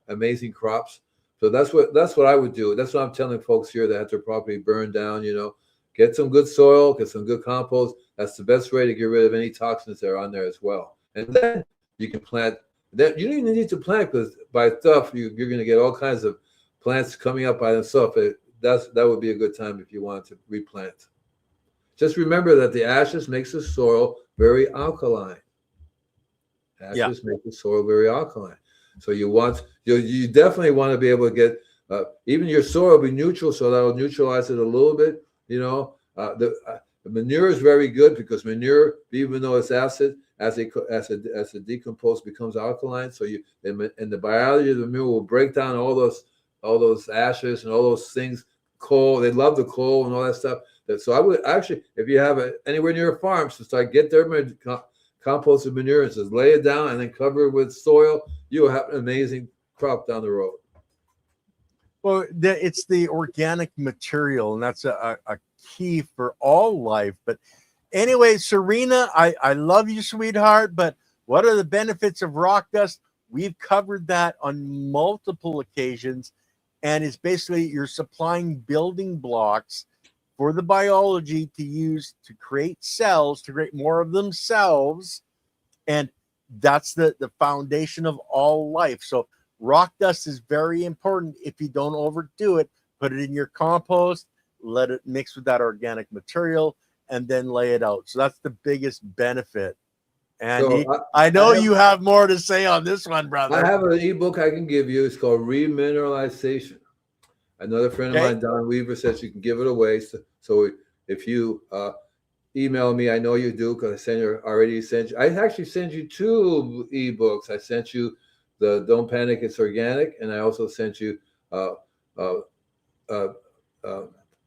amazing crops. So that's what I would do. That's what I'm telling folks here that have their property burned down. Get some good soil, get some good compost. That's the best way to get rid of any toxins that are on there as well. And then you can plant. That you don't even need to plant, because by stuff you're going to get all kinds of plants coming up by themselves. That would be a good time if you wanted to replant. Just remember that the ashes makes the soil very alkaline. Ashes make the soil very alkaline. So you definitely want to be able to get even your soil will be neutral, so that will neutralize it a little bit. The manure is very good, because manure, even though it's acid, as it decomposes, becomes alkaline. So and the biology of the manure will break down all those ashes and all those things. Coal, they love the coal and all that stuff. So I would actually, if you have it anywhere near a farm, so start get their composted manure and just lay it down and then cover it with soil. You'll have an amazing crop down the road. Well, it's the organic material, and that's a key for all life. But anyway, Serena, I love you, sweetheart, but what are the benefits of rock dust? We've covered that on multiple occasions, and it's basically you're supplying building blocks for the biology to use to create cells, to create more of themselves, and that's the foundation of all life. So rock dust is very important. If you don't overdo it, put it in your compost, let it mix with that organic material, and then lay it out. So that's the biggest benefit. Andy, So I know you have more to say on this one, brother. I have an ebook I can give you. It's called Remineralization. Another friend of mine, Don Weaver, says you can give it away. So if you email me, I know you do, because I actually sent you 2 ebooks. I sent you the Don't Panic, It's Organic, and I also sent you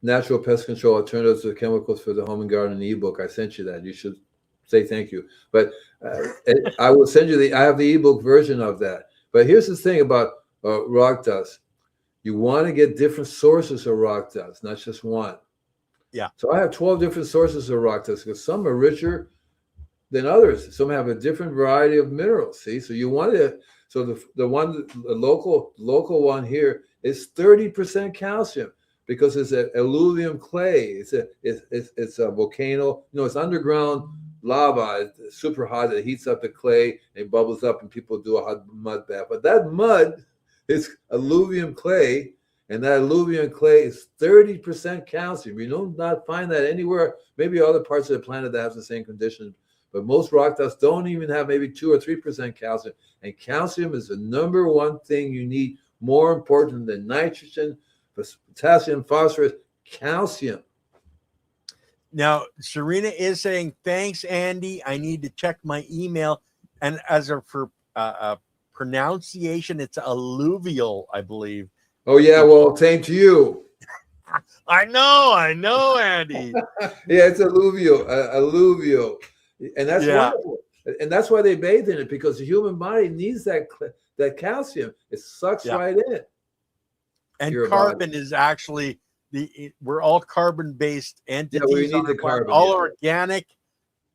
Natural Pest Control Alternatives to Chemicals for the Home and Garden ebook. I sent you that. You should say thank you. But I will send you I have the ebook version of that. But here's the thing about rock dust. You want to get different sources of rock dust, not just one. Yeah. So I have 12 different sources of rock dust, because some are richer than others. Some have a different variety of minerals. See, so you want to. So the local one here is 30% calcium, because it's an alluvium clay. It's a volcano. It's underground lava. It's super hot. It heats up the clay and bubbles up, and people do a hot mud bath. But that mud is alluvium clay, and that alluvium clay is 30% calcium. You do not find that anywhere. Maybe other parts of the planet that have the same condition, but most rock dust don't even have maybe 2 or 3% calcium. And calcium is the number one thing you need, more important than nitrogen, potassium, phosphorus, calcium. Now, Serena is saying, thanks, Andy. I need to check my email. And as for pronunciation, it's alluvial, I believe. Oh, yeah. Well, same to you. I know, Andy. Yeah, it's alluvial. And that's wonderful. And that's why they bathe in it, because the human body needs that calcium. It sucks right in. And carbon is actually we're all carbon-based entities. Yeah, we need the carbon. All organic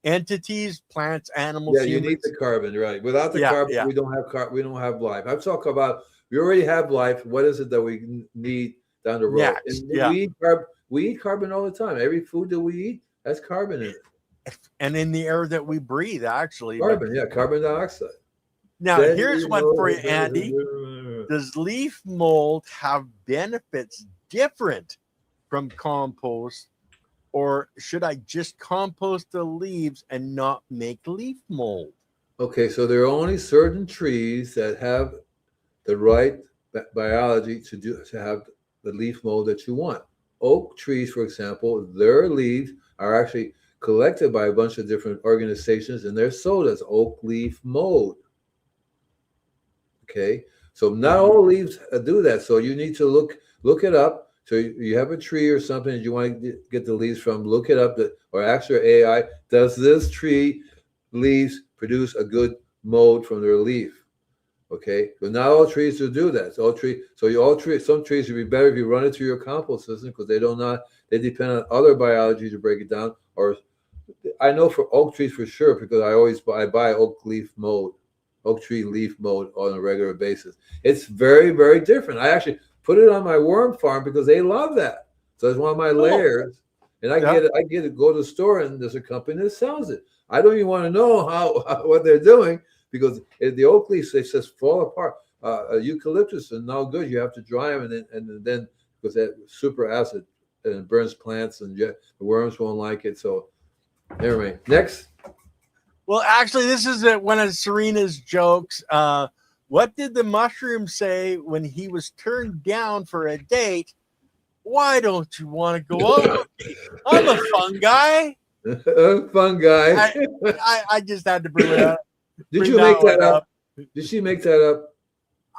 entities, plants, animals. Yeah, humans. You need the carbon, right? Without the carbon, we don't have life. I'm talking about we already have life. What is it that we need down the road? We eat carbon all the time. Every food that we eat has carbon in it. And in the air that we breathe, actually. Carbon dioxide. Now, here's one for you, Andy. Does leaf mold have benefits different from compost, or should I just compost the leaves and not make leaf mold? Okay, so there are only certain trees that have the right biology to have the leaf mold that you want. Oak trees, for example, their leaves are actually collected by a bunch of different organizations, and they're sold as oak leaf mold. Okay, so not all leaves do that. So you need to look it up. So you have a tree or something that you want to get the leaves from, look it up, or ask your AI, does this tree leaves produce a good mold from their leaf? Okay, so not all trees will do that. So some trees would be better if you run it through your compost system because they depend on other biology to break it down. Or I know for oak trees for sure because I buy oak tree leaf mold on a regular basis. It's very, very different. I actually put it on my worm farm because they love that. So it's one of my layers, and I get it. Go to the store and there's a company that sells it. I don't even want to know what they're doing. Because the oak leaves, they just fall apart. Eucalyptus are no good. You have to dry them, and then because that super acid and it burns plants, and the worms won't like it. So, anyway, next. Well, actually, this is one of Serena's jokes. What did the mushroom say when he was turned down for a date? Why don't you want to go out with me? I'm a fun guy. Fun guy. I just had to bring it up. Did you make that up? Did she make that up?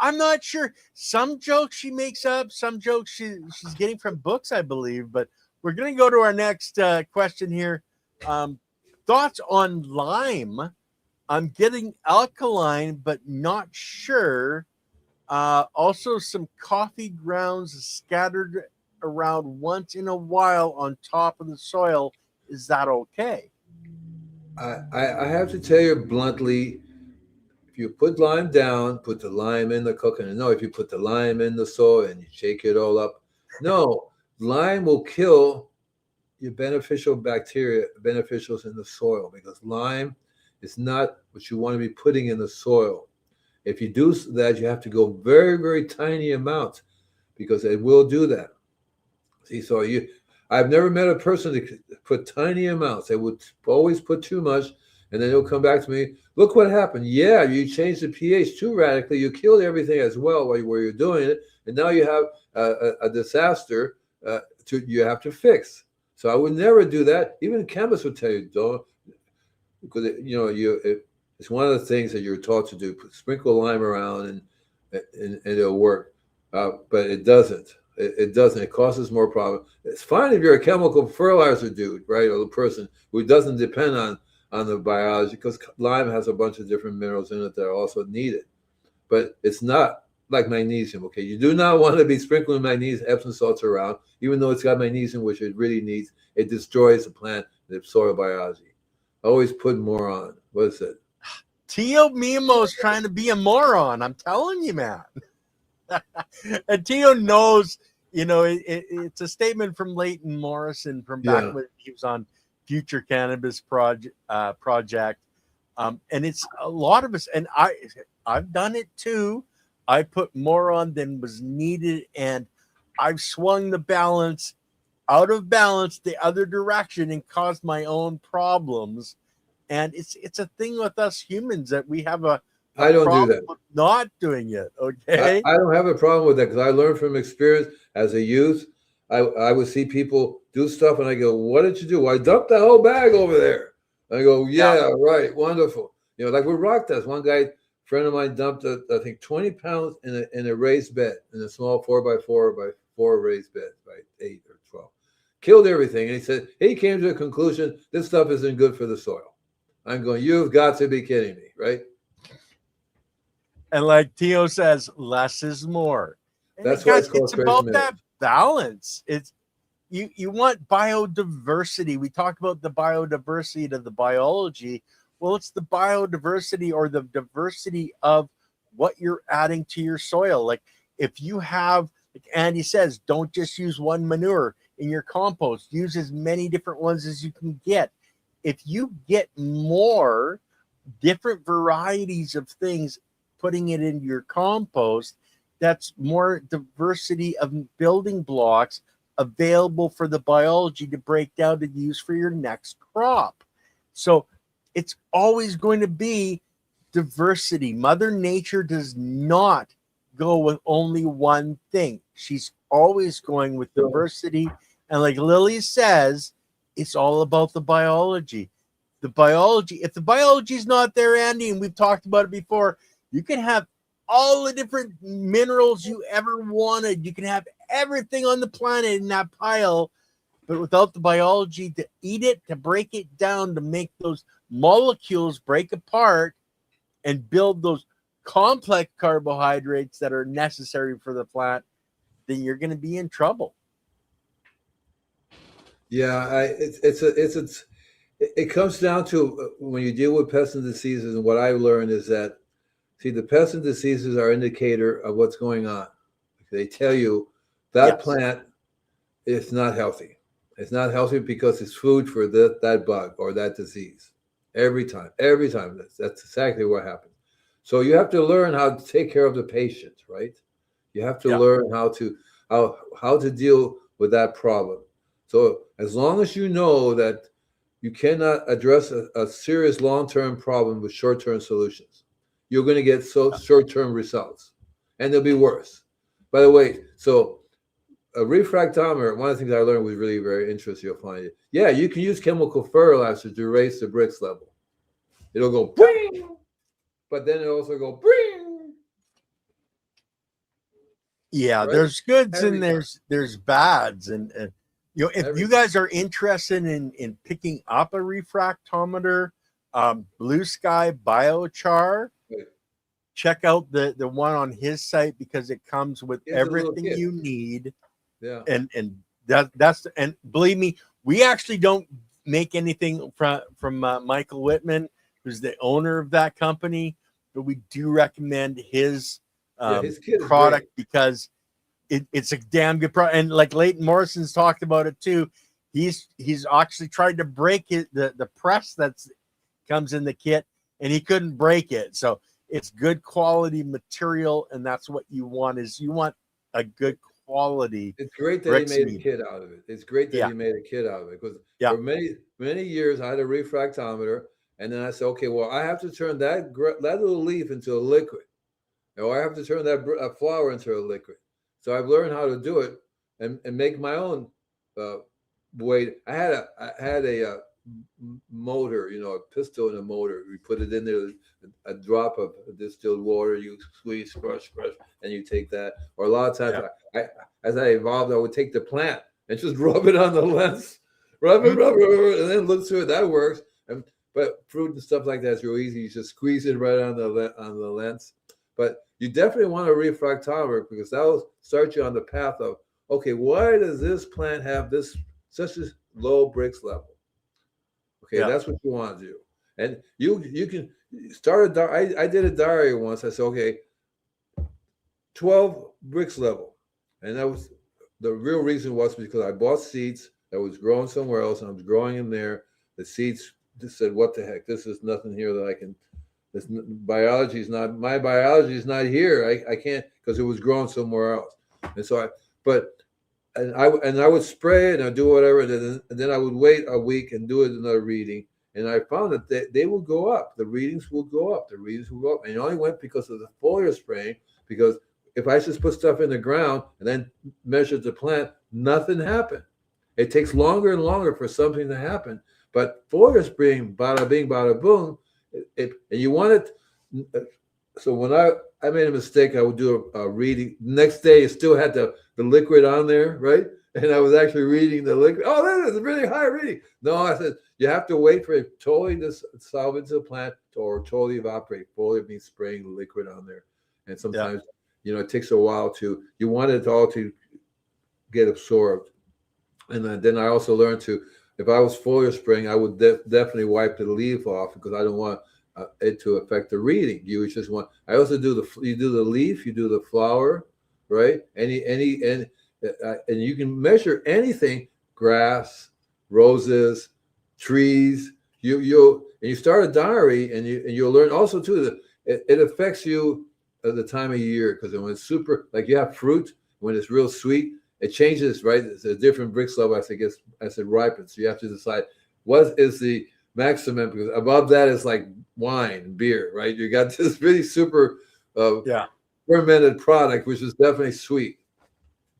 I'm not sure. Some jokes she makes up, some jokes she's getting from books, I believe. But we're going to go to our next question here. Thoughts on lime? I'm getting alkaline, but not sure. Also, some coffee grounds scattered around once in a while on top of the soil. Is that okay? I have to tell you bluntly, if you put lime down, put the lime in the coconut. No, if you put the lime in the soil and you shake it all up, no, lime will kill your beneficials in the soil because lime is not what you want to be putting in the soil. If you do that, you have to go very, very tiny amounts because it will do that. See, I've never met a person that put tiny amounts. They would always put too much, and then they'll come back to me. Look what happened. Yeah, you changed the pH too radically. You killed everything as well where you're doing it, and now you have a disaster you have to fix. So I would never do that. Even chemists would tell you don't, because it's one of the things that you're taught to do. Sprinkle lime around, and it'll work, but it doesn't. It doesn't. It causes more problems. It's fine if you're a chemical fertilizer dude, right, or the person who doesn't depend on the biology, because lime has a bunch of different minerals in it that are also needed. But it's not like magnesium. Okay, you do not want to be sprinkling magnesium, Epsom salts around, even though it's got magnesium, which it really needs. It destroys the plant, the soil biology. Always put more on. What is it? Tio Mimo's trying to be a moron. I'm telling you, man. And Tio knows, it's a statement from Leighton Morrison from back when he was on Future Cannabis Project. And it's a lot of us, and I've done it too. I put more on than was needed, and I've swung the balance out of balance the other direction and caused my own problems. And it's a thing with us humans that we have I don't do that. Not doing it, okay? I don't have a problem with that because I learned from experience as a youth. I would see people do stuff and I go, "What did you do?" Well, I dumped the whole bag over there. I go, "Yeah, right, wonderful." Like with rock dust, one guy, friend of mine, dumped I think 20 pounds in a raised bed, in a small 4x4 raised bed, by 8 or 12. Killed everything, and he came to the conclusion this stuff isn't good for the soil. I'm going, "You've got to be kidding me," right? And like Tio says, less is more. And That's guys, why it's about that balance. It's you want biodiversity. We talk about the biodiversity of the biology. Well, it's the biodiversity or the diversity of what you're adding to your soil. Like if you have, like Andy says, don't just use one manure in your compost. Use as many different ones as you can get. If you get more different varieties of things, putting it into your compost, that's more diversity of building blocks available for the biology to break down to use for your next crop. So it's always going to be diversity. Mother Nature does not go with only one thing. She's always going with diversity. And like Lily says, it's all about the biology. The biology, if the biology is not there, Andy, and we've talked about it before, you can have all the different minerals you ever wanted. You can have everything on the planet in that pile, but without the biology to eat it, to break it down, to make those molecules break apart and build those complex carbohydrates that are necessary for the plant, then you're going to be in trouble. Yeah, it comes down to when you deal with pests and diseases, and what I've learned is that, see, the pests and diseases are indicator of what's going on. They tell you that plant is not healthy. It's not healthy because it's food for that bug or that disease. Every time, that's exactly what happens. So you have to learn how to take care of the patient, right? You have to learn how to deal with that problem. So as long as you know that you cannot address a serious long-term problem with short-term solutions, you're going to get short-term results, and they'll be worse. By the way, so a refractometer, one of the things I learned was really very interesting. You'll find it. Yeah, you can use chemical fertilizer to raise the Brix level. It'll go bing, but then it'll also go bing. Yeah, right? There's goods and there's bads, and if you guys are interested in picking up a refractometer, Blue Sky Biochar, check out the one on his site because it comes with everything you need. Yeah, and that's and believe me, we actually don't make anything from Michael Whitman, who's the owner of that company, but we do recommend his product because it's a damn good product. And like Leighton Morrison's talked about it too. He's actually tried to break the press that's comes in the kit, and he couldn't break it. So it's good quality material, and that's what you want. Is you want a good quality. It's great that he made a kit out of it. It's great that he made a kit out of it, because for many years I had a refractometer, and then I said, okay, well, I have to turn that little leaf into a liquid, or I have to turn that flower into a liquid. So I've learned how to do it and make my own way. I had a motor, a pistol and a motor. We put it in there, a drop of distilled water, you squeeze, crush, and you take that. Or a lot of times, as I evolved, I would take the plant and just rub it on the lens, rub it, and then look through it. That works. But fruit and stuff like that is real easy. You just squeeze it right on the lens. But you definitely want a refractometer, because that will start you on the path of, okay, why does this plant have such a low Brix level? Okay, that's what you want to do. And you can start I did a diary once. I said, okay, 12 Brix level. And that was the real reason was because I bought seeds that was growing somewhere else, and I was growing in there. The seeds just said, what the heck? This is nothing here that I can. My biology is not here. I can't, because it was growing somewhere else. And so I would spray it and I'd do whatever, and then I would wait a week and do another reading. And I found that they will go up. The readings will go up. And it only went because of the foliar spraying, because if I just put stuff in the ground and then measured the plant, nothing happened. It takes longer and longer for something to happen. But foliar spraying, bada bing, bada boom, and you want it. So when I made a mistake, I would do a reading. Next day, it still had the liquid on there, right? And I was actually reading the liquid. Oh, that is a really high reading. No, I said, you have to wait for it totally to dissolve into the plant or totally evaporate. Foliar means spraying the liquid on there. And sometimes, it takes a while you want it all to get absorbed. And then I also learned if I was foliar spraying, I would definitely wipe the leaf off, because I don't want it to affect the reading. You just want. I also do you do the leaf, you do the flower, right? And you can measure anything: grass, roses, trees. You start a diary, and you'll learn also too that it affects you at the time of year, because when it's super, like you have fruit, when it's real sweet, it changes, right? It's a different Brix level as it ripens. So you have to decide what is the maximum, because above that is like wine and beer, right? You got this really super fermented product, which is definitely sweet.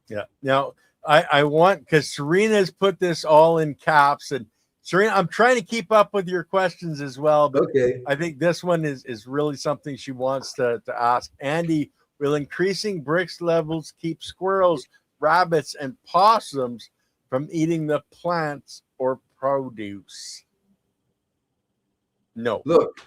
Yeah. Now I want, because Serena's put this all in caps, and Serena, I'm trying to keep up with your questions as well, but I think this one is really something she wants to ask. Andy, will increasing Brix levels keep squirrels, rabbits, and possums from eating the plants or produce? No. Look,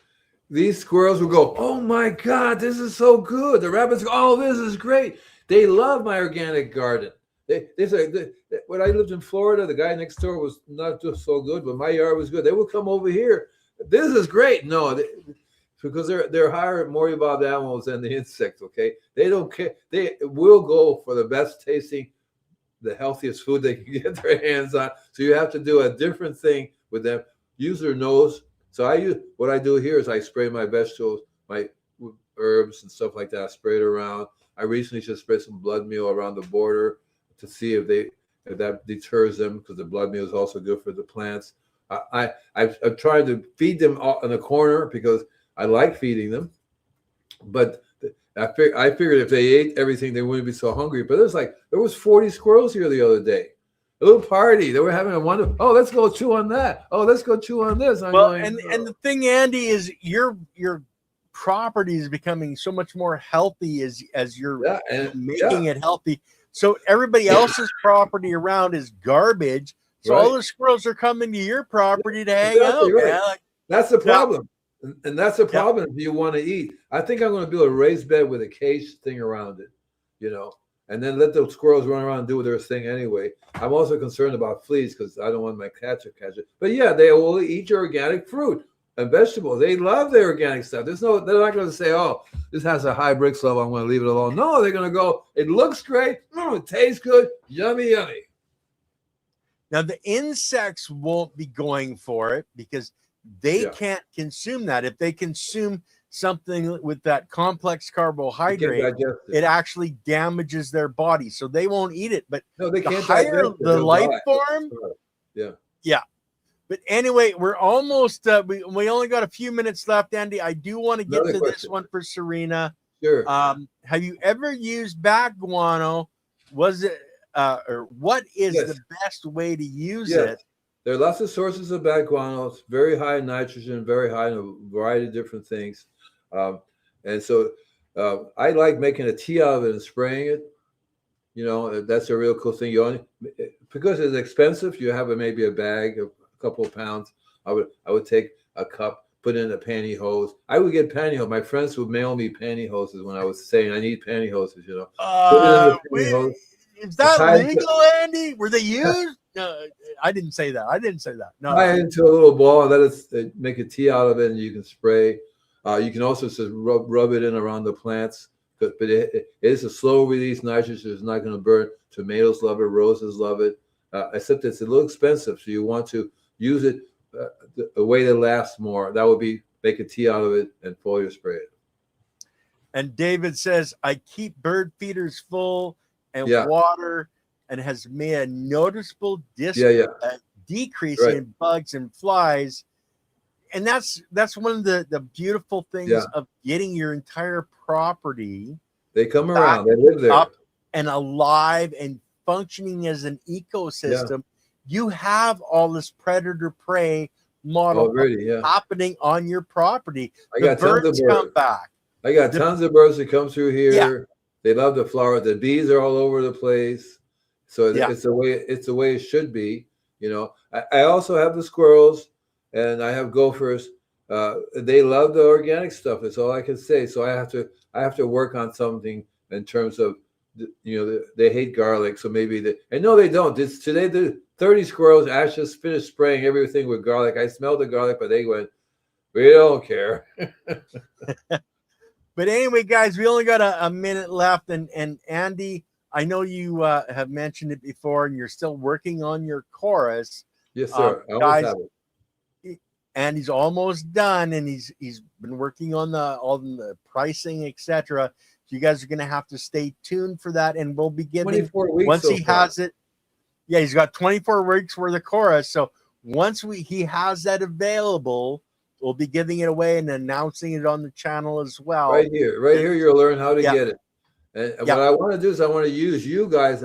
these squirrels will go, "Oh my God, this is so good." The rabbits go, "Oh, this is great." They love my organic garden. They say, when I lived in Florida, the guy next door was not just so good, but my yard was good. They would come over here. This is great. No, because they're higher, more evolved animals than the insects. Okay, they don't care. They will go for the best tasting, the healthiest food they can get their hands on. So you have to do a different thing with them. Use their nose. So what I do here is I spray my vegetables, my herbs and stuff like that. I spray it around. I recently just sprayed some blood meal around the border to see if that deters them, because the blood meal is also good for the plants. I've tried to feed them in the corner because I like feeding them, but I figured if they ate everything, they wouldn't be so hungry. But there was 40 squirrels here the other day. A little party. They were having a wonderful. Oh, let's go chew on that. Oh, let's go chew on this. And the thing, Andy, is your property is becoming so much more healthy as you're making it healthy. So everybody else's property around is garbage. So all the squirrels are coming to your property to hang out. Right. Man. That's the problem. And that's the problem if you want to eat. I think I'm going to build a raised bed with a cage thing around it, and then let the squirrels run around and do their thing anyway. I'm also concerned about fleas because I don't want my cats to catch it. But yeah, they will eat your organic fruit and vegetables. They love their organic stuff. They're not going to say, "Oh, this has a high Brix level, I'm going to leave it alone." No, they're going to go, "It looks great. It tastes good. Yummy, yummy." Now, the insects won't be going for it because they can't consume that. If they consume something with that complex carbohydrate, it actually damages their body. So they won't eat it. But no, they can't higher the life form. Yeah. But anyway, we're almost, we only got a few minutes left, Andy. I do want to get to this one for Serena. Sure. Have you ever used bat guano? Was it, or what is the best way to use it? There are lots of sources of bat guano. It's very high in nitrogen, very high in a variety of different things. And so I like making a tea out of it and spraying it. That's a real cool thing. Because it's expensive, you have maybe a bag of a couple of pounds. I would take a cup, put in a pantyhose. I would get pantyhose. My friends would mail me pantyhoses when I was saying I need pantyhoses, Is that legal, Andy? Were they used? I didn't say that. No. Tie it into a little ball and let it make a tea out of it, and you can spray. You can also just rub it in around the plants, but it is a slow release nitrogen. It's not going to burn. Tomatoes love it. Roses love it. Except it's a little expensive, so you want to use it a way that lasts more. That would be make a tea out of it and foliar spray it. And David says, I keep bird feeders full and water, and has made a noticeable decrease in bugs and flies. And that's one of the beautiful things of getting your entire property. They come around, they live there, up and alive and functioning as an ecosystem. You have all this predator prey model happening on your property. The birds come back. I got tons of birds that come through here. Yeah. They love the flower. The bees are all over the place. So it's the way it should be. I also have the squirrels and I have gophers. They love the organic stuff. That's all I can say. So I have to work on something in terms of, they hate garlic. So maybe and no, they don't. Today the 30 squirrels actually just finished spraying everything with garlic. I smelled the garlic, but they went, we don't care. But anyway, guys, we only got a minute left. And Andy, I know you have mentioned it before, and you're still working on your chorus. Yes, sir. Guys, Andy's almost done, and he's been working on all the pricing, etc. So you guys are going to have to stay tuned for that, and we'll be giving 24 weeks once he has it. Yeah, he's got 24 weeks for the chorus. So once he has that available, we'll be giving it away and announcing it on the channel as well. Right here, you'll learn how to get it. And what I want to do is I want to use you guys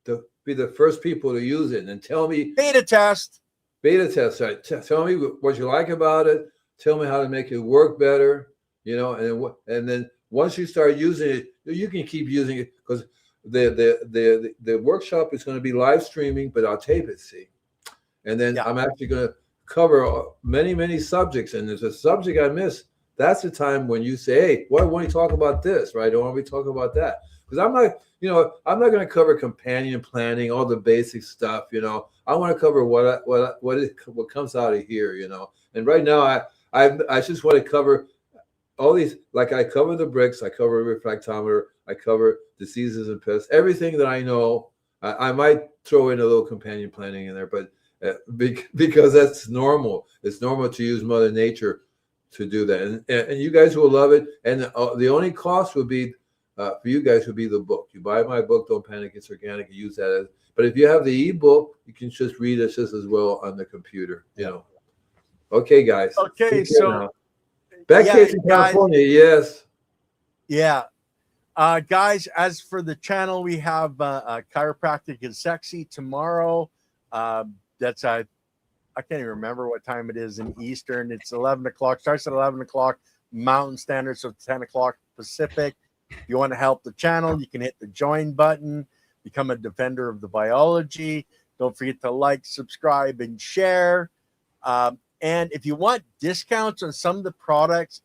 to be the first people to use it and tell me. Beta test. Right? Tell me what you like about it. Tell me how to make it work better. And then once you start using it, you can keep using it because the workshop is going to be live streaming, but I'll tape it. See, and then I'm actually going to cover many subjects. And there's a subject I missed that's the time when you say, hey, why won't you talk about this, right? Or why don't we talk about that? Because I'm not going to cover companion planning, all the basic stuff. I want to cover what comes out of here. And right now, I just want to cover all these. Like I cover the bricks, I cover refractometer, I cover diseases and pests, everything that I know. I might throw in a little companion planning in there, but because that's normal. It's normal to use Mother Nature to do that, and you guys will love it. And the only cost would be for you guys would be the book. You buy my book, Don't Panic, It's Organic. You use that but if you have the ebook, you can just read it just as well on the computer. Okay, guys. Okay, so back case in California, yes. Yeah. Guys, as for the channel, we have Chiropractic is Sexy tomorrow. That's I can't even remember what time it is in Eastern. It's 11 o'clock. Starts at 11 o'clock Mountain Standard, so 10 o'clock Pacific. If you want to help the channel, you can hit the join button, become a defender of the biology. Don't forget to like, subscribe, and share. And if you want discounts on some of the products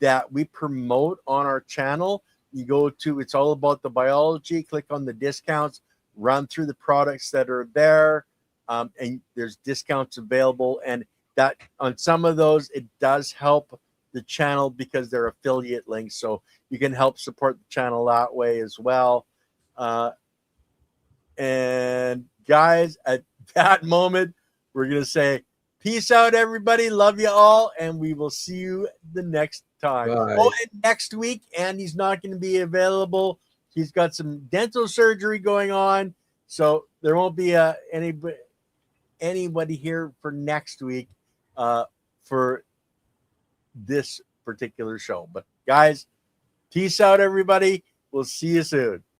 that we promote on our channel, you go to It's All About the Biology, click on the discounts, run through the products that are there. And there's discounts available, and that on some of those it does help the channel because they're affiliate links, so you can help support the channel that way as well. And guys, at that moment, we're gonna say peace out, everybody. Love you all, and we will see you the next time. Bye. Oh, and next week, Andy's not going to be available. He's got some dental surgery going on, so there won't be anybody here for next week for this particular show. But guys, peace out, everybody. We'll see you soon.